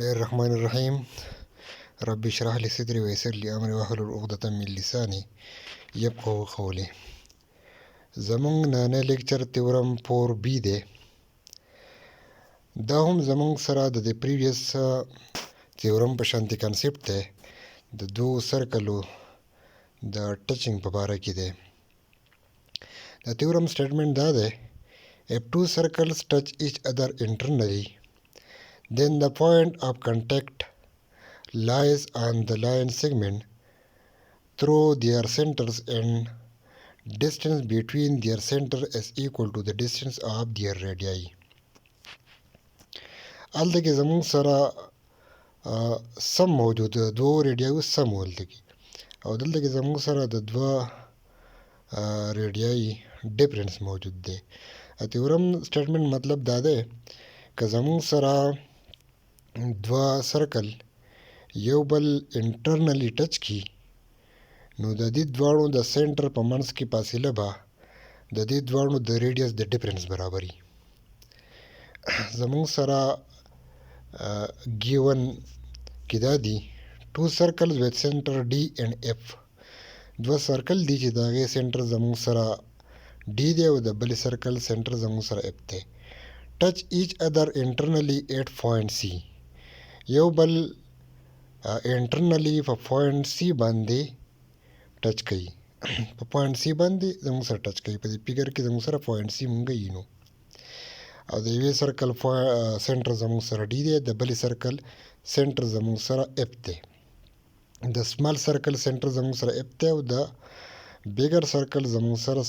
الرحمن الرحیم رب اشرح لي صدري ويسر لي امري واحلل عقدة من لساني يفقهوا قولي. زمونږ نانه لیکچر تیورم 4B دی. دا هم زمونږ سره د پریویس تیورم په شانتي کانسیپټ دی، د دو سرکلو د ټچنګ په باره کې دی. د تیورم سټیټمنټ دا دی: if two circles touch each other internally, then the point of contact lies on the line segment through their centers and distance between their center is equal to the distance of their radii. هلته کې زمونږ سره سم موجود د دوه ریډیایو سم ولته کې، او دلته کې زمونږ سره د دوه ریډیایي ډیفرنس موجود دی. تیورم سټیټمنټ مطلب دا دی که زمونږ سره دوه سرکل یو بل انټرنلی ټچ کی، نو د دې دواړو د سنټر په منځ کې فاصله به د دې دواړو د ریډیس د ډیفرنس برابري. زمونږ سره ګیون کې دا دي ټو سرکلز ویت سنټر ډي اینډ اف. دوه سرکل دي چې د هغې سنټر زمونږ سره ډي دی او د بلې سرکل سنټر زمونږ سره اف دی. ټچ ایچ ادر انټرنلی ایٹ پوینټ سی. یو بل انټرنلی په پوینټ سی باندې ټچ کوي، په پوینټ سی باندې زموږ سره ټچ کوي. په دې فګر کې زموږ سره پوینټ سی مونږ وینو، او د یوې سرکل سنټر زموږ سره ډي دی، د بلې سرکل سنټر زموږ سره اف دی. د سمال سرکل سنټر زموږ سره اف دی او د بیګر سرکل زموږ سره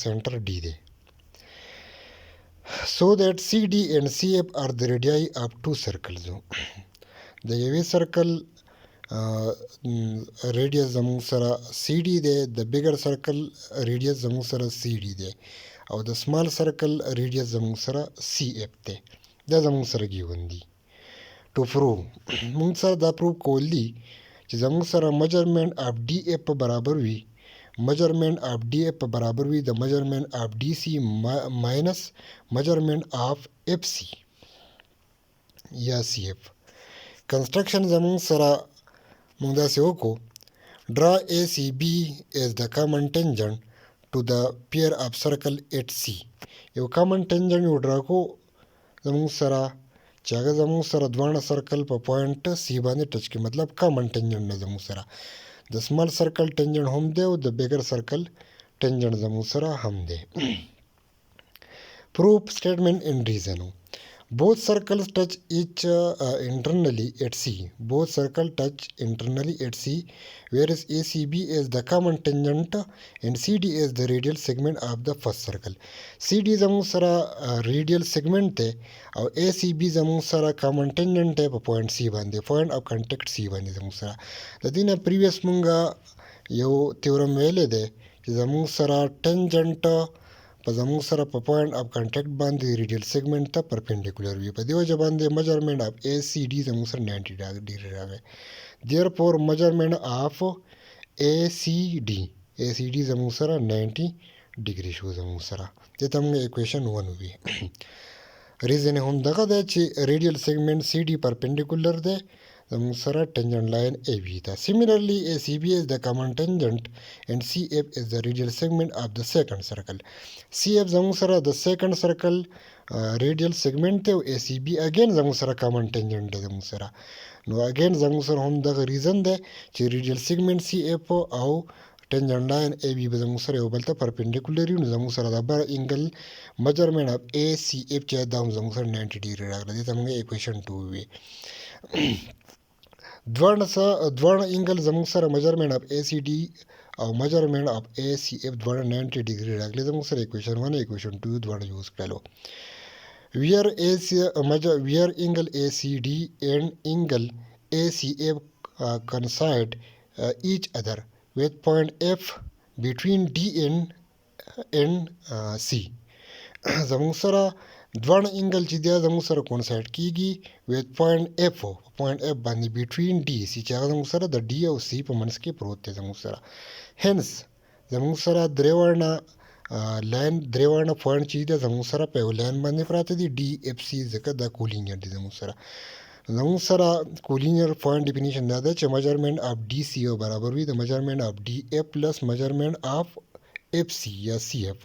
سنټر ډي دی. So that CD and CF are the radii of two circles. د یوې سرکل ریډیس زموږ سره سی ډي دی، د بیګر سرکل ریډیس زموږ سره سی ډي دی، او د سمال سرکل ریډیس زموږ سره سی اف دی. دا زموږ سره ګیون دي. ټو پروو موږ سره دا پروو کول دي چې زموږ سره میجرمنټ اف ډي اف په برابر وي، میجرمنٹ آف ڈی ایف برابر وي د میجرمنٹ آف ڈی سی مائنس میجرمنٹ آف ایف سی یا سی ایف. کنسټرکشن زمونږ سره موږ داسې وکړو: ډرا اے سی بی از د کامن ټینجنټ ټو د پیر آف سرکل ایټ سی. یو کامن ټینجنټ یو ډرا کو زمونږ سره چې هغه زمونږ سره دواړه سرکل په پوینټ سی باندې ټچ کړي، مطلب کامن ټینجنټ نه زمونږ سره د سمال سرکل ټینجنټ هم دی او د بیګر سرکل ټینجنټ زموږ سره هم دی. پروف سټیټمنټ ان ریزن: both circles touch each internally at C. Both circles touch internally at C, whereas ACB is the common tangent and CD is the radial segment of the first circle. CD زموږ سره radial segment دی او ACB زموږ سره common tangent دی په پوینټ C باندې، point of contact C باندې زموږ سره. د دې نه پریویس مونږه یو تیورم ویلی دی چې زموږ سره ټینجنټ په زموږ سره په پوینټ اف کنټیکټ باندې ریډیل سیګمنټ ته پرپینډیکولر وي. په دې وجه باندې میجرمنټ اف اے سی ډي زموږ سره 90 ډیګري راغی. دیرفور میجرمنټ اف اے سی ډي زموږ سره 90 ډیګري شو زموږ سره. دې ته موږ اکویشن 1 وي. ریزن هم دغه دی چې ریډیل سیګمنټ سی ډي پرپینډیکولر دی زموږ سره ټینجنټ لاین اے وي ته. سیملرلی اے سی بی از د کامن ټینجنټ and CF is the radial segment of the second circle. CF زموږ سره د سیکنډ سرکل ریډیل سیګمنټ دی او ACB اگین زموږ سره کامن ټینجنټ دی زموږ سره. نو اگین زموږ سره هم دغه ریزن دی چې ریډیل سیګمنټ CF او ټینجنټ لاین AB به زموږ سره یو بل ته پرپینډیکولر وي. نو زموږ سره د بر انګل میجرمنټ اف ACF چې دا هم زموږ سره 90 ډیګري راغلی. دې ته موږ اکویشن 2 وي. دواړه انګل زموږ سره میجرمنټ اف ACD او میجرمنټ اف ACF دواړه 90 ډیګري راغلي. زموږ سره اکویشن 1 اکویشن 2 دواړه یوز کړلو. where angle ACD and angle ACF coincide each other with point F between D and C. زموږ سره دواړه انګل چې دی زموږ سره کونسایډ کیږي with point F باندې between D C چې هغه زموږ سره د D او C په منځ کې پروت دی زموږ سره. هنس زموږ سره درې وړاندې پوینټ چې دی زموږ سره په یو لاین باندې پراته دي DFC ځکه دا کولینیر دی زموږ سره. زموږ سره کولینیر پوینټ ډیفینیشن دا ده چې میجرمنټ اف ډي سی او برابر وي د میجرمنټ اف ډي اف پلس میجرمنټ اف اف سی یا سی اف.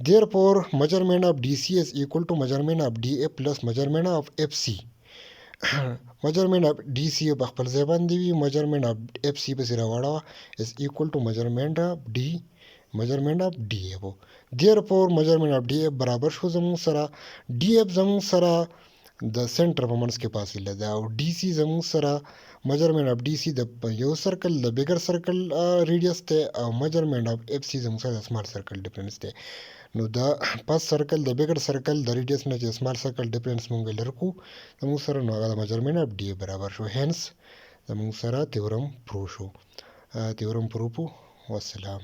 Therefore, measurement of DC is equal to measurement of DF plus measurement of FC. measurement of DC په خپل ځای باندې وي، measurement of FC پسې راوړه is equal to measurement of DF. Therefore, measurement of DF برابر شو زموږ سره DF زموږ سره د سنټر په منځ کې فاصله ده او DC زموږ سره measurement of DC د یو سرکل د بیګر سرکل ریډیوس دی او measurement of FC زموږ سره د سمال سرکل ډیفرنس دی. نو دا پاس سرکل د بیګر سرکل د ریډیوس نه چې سمال سرکل ډیفرنس مونږ لرکو زموږ سره نو هغه د میجرمنټ اف ډي برابر شو. هینس زموږ سره تیورم پروف شو. والسلام.